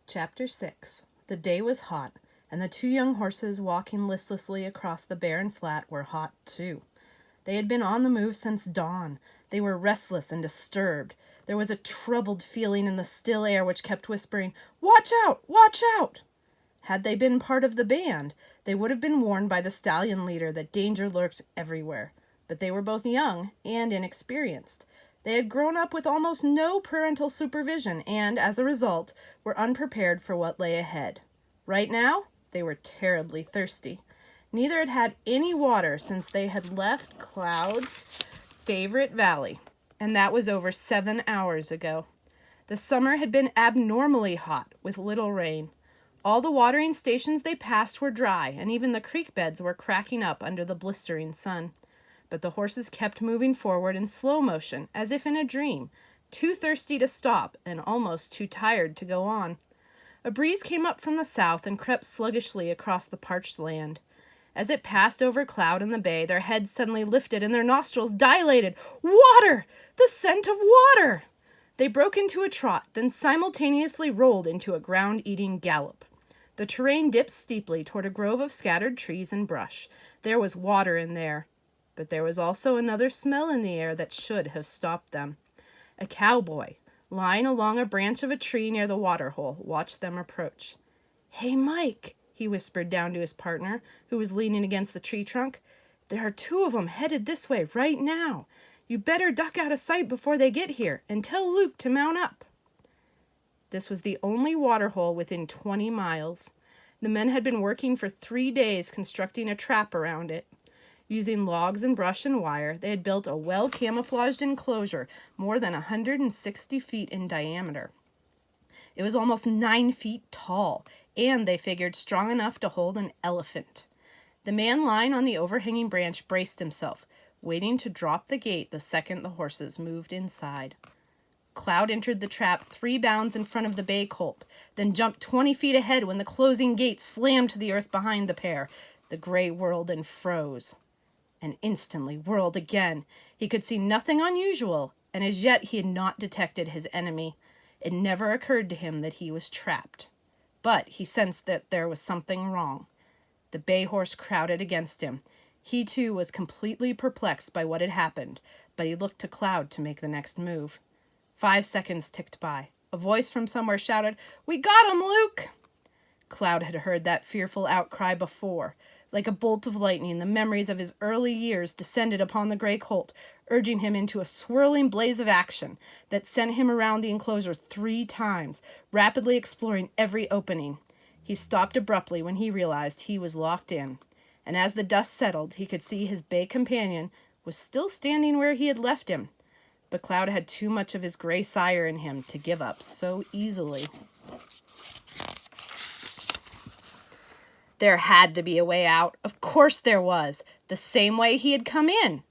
Chapter 6. The day was hot, and the two young horses walking listlessly across the barren flat were hot too. They had been on the move since dawn. They were restless and disturbed. There was a troubled feeling in the still air which kept whispering, "Watch out! Watch out!" Had they been part of the band, they would have been warned by the stallion leader that danger lurked everywhere. But they were both young and inexperienced. They had grown up with almost no parental supervision and, as a result, were unprepared for what lay ahead. Right now, they were terribly thirsty. Neither had had any water since they had left Cloud's favorite valley, and that was over 7 hours ago. The summer had been abnormally hot, with little rain. All the watering stations they passed were dry, and even the creek beds were cracking up under the blistering sun. But the horses kept moving forward in slow motion, as if in a dream, too thirsty to stop and almost too tired to go on. A breeze came up from the south and crept sluggishly across the parched land. As it passed over Cloud and the bay, their heads suddenly lifted and their nostrils dilated. Water! The scent of water! They broke into a trot, then simultaneously rolled into a ground-eating gallop. The terrain dipped steeply toward a grove of scattered trees and brush. There was water in there. But there was also another smell in the air that should have stopped them. A cowboy, lying along a branch of a tree near the waterhole, watched them approach. "Hey, Mike," he whispered down to his partner, who was leaning against the tree trunk. "There are 2 of them headed this way right now. You better duck out of sight before they get here, and tell Luke to mount up." This was the only waterhole within 20 miles. The men had been working for 3 days constructing a trap around it. Using logs and brush and wire, they had built a well-camouflaged enclosure more than 160 feet in diameter. It was almost 9 feet tall, and they figured strong enough to hold an elephant. The man lying on the overhanging branch braced himself, waiting to drop the gate the second the horses moved inside. Cloud entered the trap 3 bounds in front of the bay colt, then jumped 20 feet ahead when the closing gate slammed to the earth behind the pair. The gray whirled and froze, and instantly whirled again. He could see nothing unusual, and as yet he had not detected his enemy. It never occurred to him that he was trapped. But he sensed that there was something wrong. The bay horse crowded against him. He too was completely perplexed by what had happened, but he looked to Cloud to make the next move. 5 seconds ticked by. A voice from somewhere shouted, "We got him, Luke!" Cloud had heard that fearful outcry before. Like a bolt of lightning, the memories of his early years descended upon the gray colt, urging him into a swirling blaze of action that sent him around the enclosure 3 times, rapidly exploring every opening. He stopped abruptly when he realized he was locked in, and as the dust settled, he could see his bay companion was still standing where he had left him. But Cloud had too much of his gray sire in him to give up so easily. There had to be a way out. Of course there was. The same way he had come in.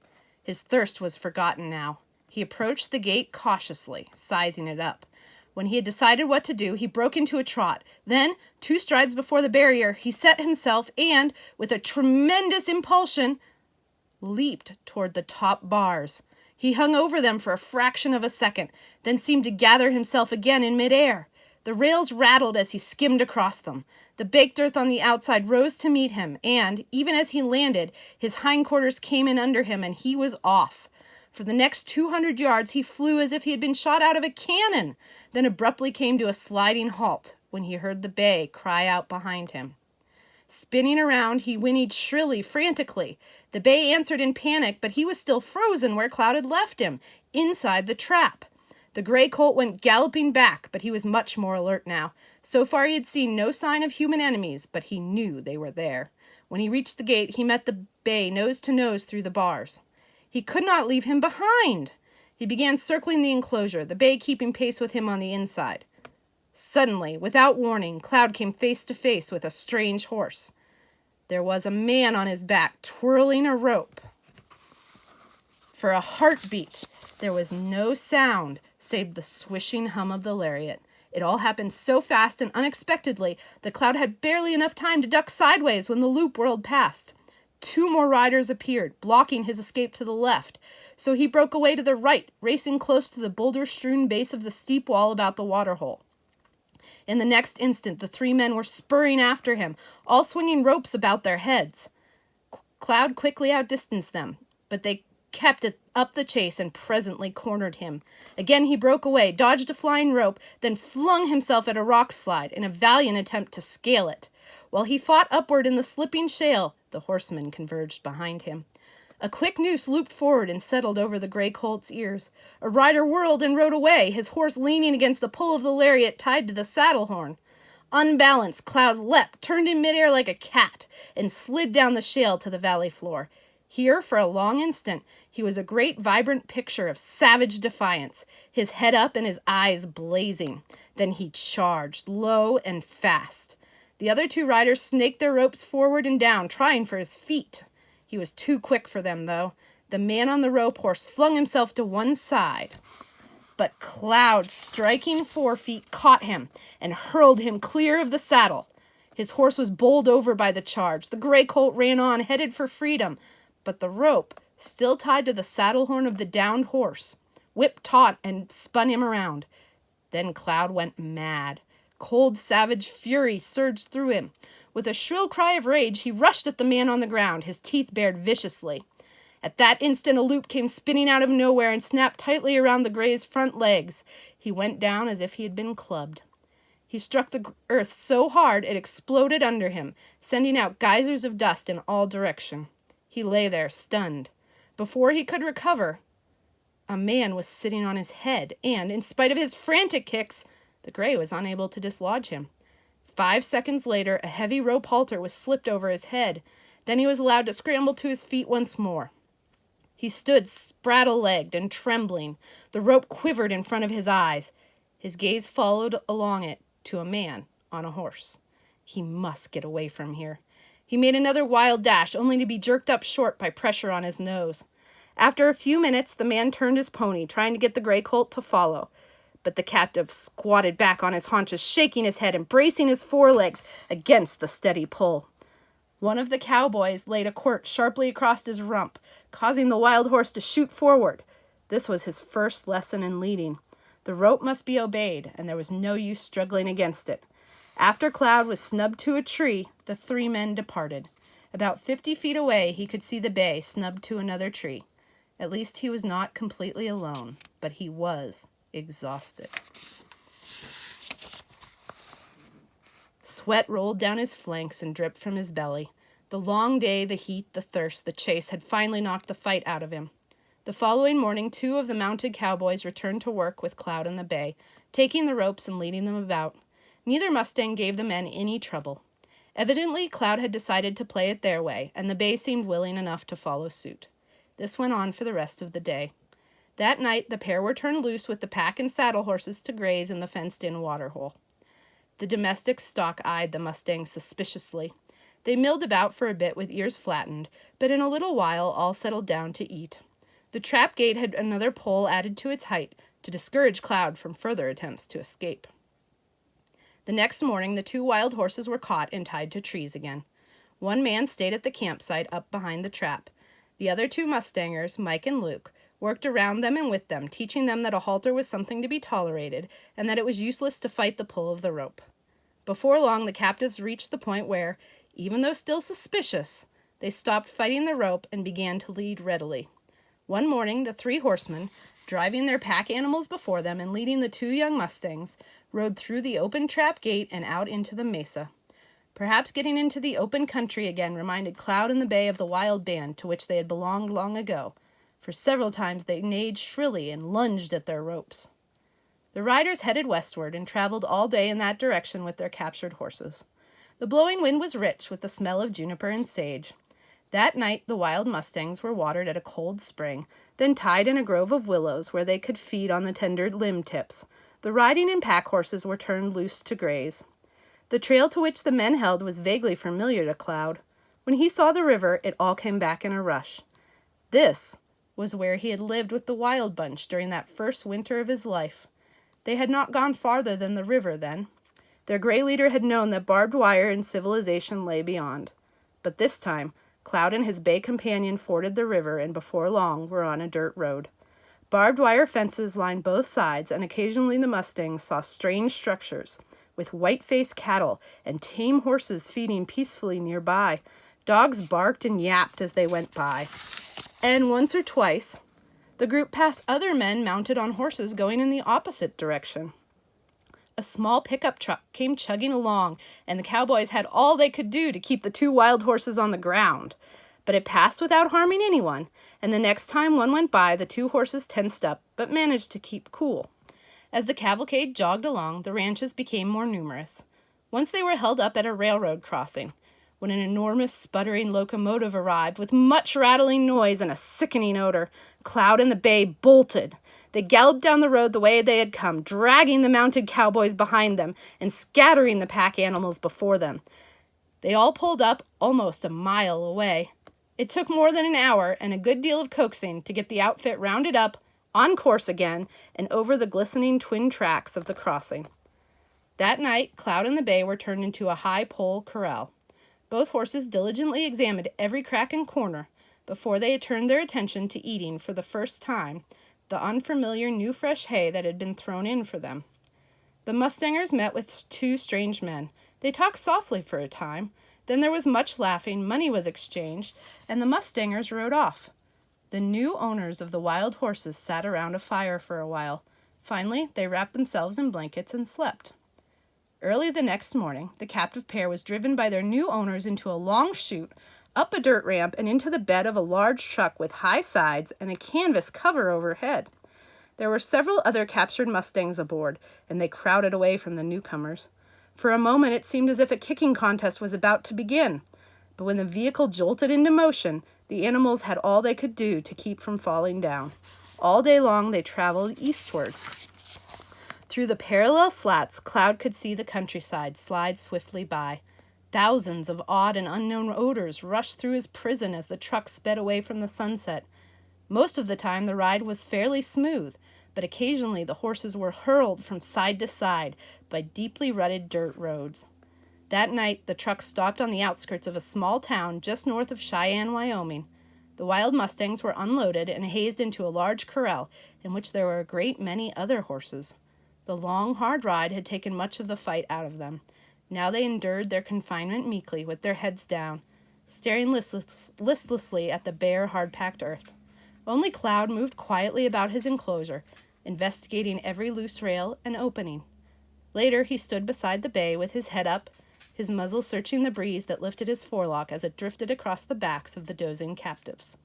His thirst was forgotten now. He approached the gate cautiously, sizing it up. When he had decided what to do, he broke into a trot. Then, 2 strides before the barrier, he set himself and, with a tremendous impulsion, leaped toward the top bars. He hung over them for a fraction of a second, then seemed to gather himself again in midair. The rails rattled as he skimmed across them. The baked earth on the outside rose to meet him, and, even as he landed, his hindquarters came in under him, and he was off. For the next 200 yards, he flew as if he had been shot out of a cannon, then abruptly came to a sliding halt when he heard the bay cry out behind him. Spinning around, he whinnied shrilly, frantically. The bay answered in panic, but he was still frozen where Cloud had left him, inside the trap. The gray colt went galloping back, but he was much more alert now. So far he had seen no sign of human enemies, but he knew they were there. When he reached the gate, he met the bay nose to nose through the bars. He could not leave him behind. He began circling the enclosure, the bay keeping pace with him on the inside. Suddenly, without warning, Cloud came face to face with a strange horse. There was a man on his back, twirling a rope. For a heartbeat, there was no sound save the swishing hum of the lariat. It all happened so fast and unexpectedly that Cloud had barely enough time to duck sideways when the loop whirled past. 2 more riders appeared, blocking his escape to the left, so he broke away to the right, racing close to the boulder-strewn base of the steep wall about the waterhole. In the next instant, the three men were spurring after him, all swinging ropes about their heads. Cloud quickly outdistanced them, but they kept up the chase and presently cornered him. Again he broke away, dodged a flying rope, then flung himself at a rock slide in a valiant attempt to scale it. While he fought upward in the slipping shale, the horsemen converged behind him. A quick noose looped forward and settled over the gray colt's ears. A rider whirled and rode away, his horse leaning against the pull of the lariat tied to the saddle horn. Unbalanced, Cloud leapt, turned in midair like a cat, and slid down the shale to the valley floor. Here, for a long instant, he was a great vibrant picture of savage defiance, his head up and his eyes blazing. Then he charged, low and fast. The other two riders snaked their ropes forward and down, trying for his feet. He was too quick for them, though. The man on the rope horse flung himself to one side. But Cloud's striking forefeet caught him and hurled him clear of the saddle. His horse was bowled over by the charge. The gray colt ran on, headed for freedom, but the rope, still tied to the saddle horn of the downed horse, whipped taut and spun him around. Then Cloud went mad. Cold, savage fury surged through him. With a shrill cry of rage, he rushed at the man on the ground, his teeth bared viciously. At that instant, a loop came spinning out of nowhere and snapped tightly around the gray's front legs. He went down as if he had been clubbed. He struck the earth so hard it exploded under him, sending out geysers of dust in all directions. He lay there, stunned. Before he could recover, a man was sitting on his head, and, in spite of his frantic kicks, the gray was unable to dislodge him. 5 seconds later, a heavy rope halter was slipped over his head. Then he was allowed to scramble to his feet once more. He stood spraddle-legged and trembling. The rope quivered in front of his eyes. His gaze followed along it to a man on a horse. He must get away from here. He made another wild dash, only to be jerked up short by pressure on his nose. After a few minutes, the man turned his pony, trying to get the gray colt to follow. But the captive squatted back on his haunches, shaking his head and bracing his forelegs against the steady pull. One of the cowboys laid a quirt sharply across his rump, causing the wild horse to shoot forward. This was his first lesson in leading. The rope must be obeyed, and there was no use struggling against it. After Cloud was snubbed to a tree, the three men departed. About 50 feet away, he could see the bay snubbed to another tree. At least he was not completely alone, but he was exhausted. Sweat rolled down his flanks and dripped from his belly. The long day, the heat, the thirst, the chase had finally knocked the fight out of him. The following morning, 2 of the mounted cowboys returned to work with Cloud in the bay, taking the ropes and leading them about. Neither Mustang gave the men any trouble. Evidently, Cloud had decided to play it their way, and the bay seemed willing enough to follow suit. This went on for the rest of the day. That night, the pair were turned loose with the pack and saddle horses to graze in the fenced-in waterhole. The domestic stock eyed the Mustangs suspiciously. They milled about for a bit with ears flattened, but in a little while all settled down to eat. The trap gate had another pole added to its height to discourage Cloud from further attempts to escape. The next morning, the 2 wild horses were caught and tied to trees again. One man stayed at the campsite up behind the trap. The other 2 Mustangers, Mike and Luke, worked around them and with them, teaching them that a halter was something to be tolerated and that it was useless to fight the pull of the rope. Before long, the captives reached the point where, even though still suspicious, they stopped fighting the rope and began to lead readily. One morning, the 3 horsemen, driving their pack animals before them and leading the 2 young Mustangs, rode through the open trap gate and out into the mesa. Perhaps getting into the open country again reminded Cloud and the bay of the wild band to which they had belonged long ago, for several times they neighed shrilly and lunged at their ropes. The riders headed westward and traveled all day in that direction with their captured horses. The blowing wind was rich with the smell of juniper and sage. That night the wild Mustangs were watered at a cold spring, then tied in a grove of willows where they could feed on the tender limb tips. The riding and pack horses were turned loose to graze. The trail to which the men held was vaguely familiar to Cloud. When he saw the river, it all came back in a rush. This was where he had lived with the Wild Bunch during that first winter of his life. They had not gone farther than the river then. Their gray leader had known that barbed wire and civilization lay beyond. But this time, Cloud and his bay companion forded the river and before long were on a dirt road. Barbed wire fences lined both sides, and occasionally the Mustangs saw strange structures, with white-faced cattle and tame horses feeding peacefully nearby. Dogs barked and yapped as they went by. And once or twice, the group passed other men mounted on horses going in the opposite direction. A small pickup truck came chugging along, and the cowboys had all they could do to keep the two wild horses on the ground. But it passed without harming anyone, and the next time one went by, the two horses tensed up, but managed to keep cool. As the cavalcade jogged along, the ranches became more numerous. Once they were held up at a railroad crossing, when an enormous sputtering locomotive arrived with much rattling noise and a sickening odor. Cloud and the Bay bolted. They galloped down the road the way they had come, dragging the mounted cowboys behind them and scattering the pack animals before them. They all pulled up almost a mile away. It took more than an hour and a good deal of coaxing to get the outfit rounded up, on course again, and over the glistening twin tracks of the crossing. That night, Cloud and the Bay were turned into a high pole corral. Both horses diligently examined every crack and corner before they had turned their attention to eating for the first time the unfamiliar new fresh hay that had been thrown in for them. The mustangers met with two strange men. They talked softly for a time. Then there was much laughing, money was exchanged, and the mustangers rode off. The new owners of the wild horses sat around a fire for a while. Finally, they wrapped themselves in blankets and slept. Early the next morning, the captive pair was driven by their new owners into a long chute, up a dirt ramp, and into the bed of a large truck with high sides and a canvas cover overhead. There were several other captured mustangs aboard, and they crowded away from the newcomers. For a moment, it seemed as if a kicking contest was about to begin. But when the vehicle jolted into motion, the animals had all they could do to keep from falling down. All day long, they traveled eastward. Through the parallel slats, Cloud could see the countryside slide swiftly by. Thousands of odd and unknown odors rushed through his prison as the truck sped away from the sunset. Most of the time, the ride was fairly smooth, but occasionally the horses were hurled from side to side by deeply rutted dirt roads. That night, the truck stopped on the outskirts of a small town just north of Cheyenne, Wyoming. The wild mustangs were unloaded and hazed into a large corral in which there were a great many other horses. The long, hard ride had taken much of the fight out of them. Now they endured their confinement meekly with their heads down, staring listlessly at the bare, hard-packed earth. Only Cloud moved quietly about his enclosure, investigating every loose rail and opening. Later, he stood beside the bay with his head up, his muzzle searching the breeze that lifted his forelock as it drifted across the backs of the dozing captives.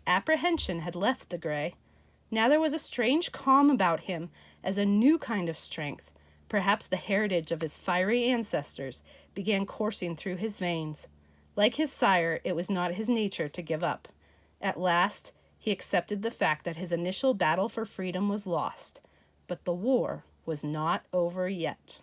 Apprehension had left the gray. Now there was a strange calm about him, as a new kind of strength, perhaps the heritage of his fiery ancestors, began coursing through his veins. Like his sire, it was not his nature to give up. At last, he accepted the fact that his initial battle for freedom was lost, but the war was not over yet.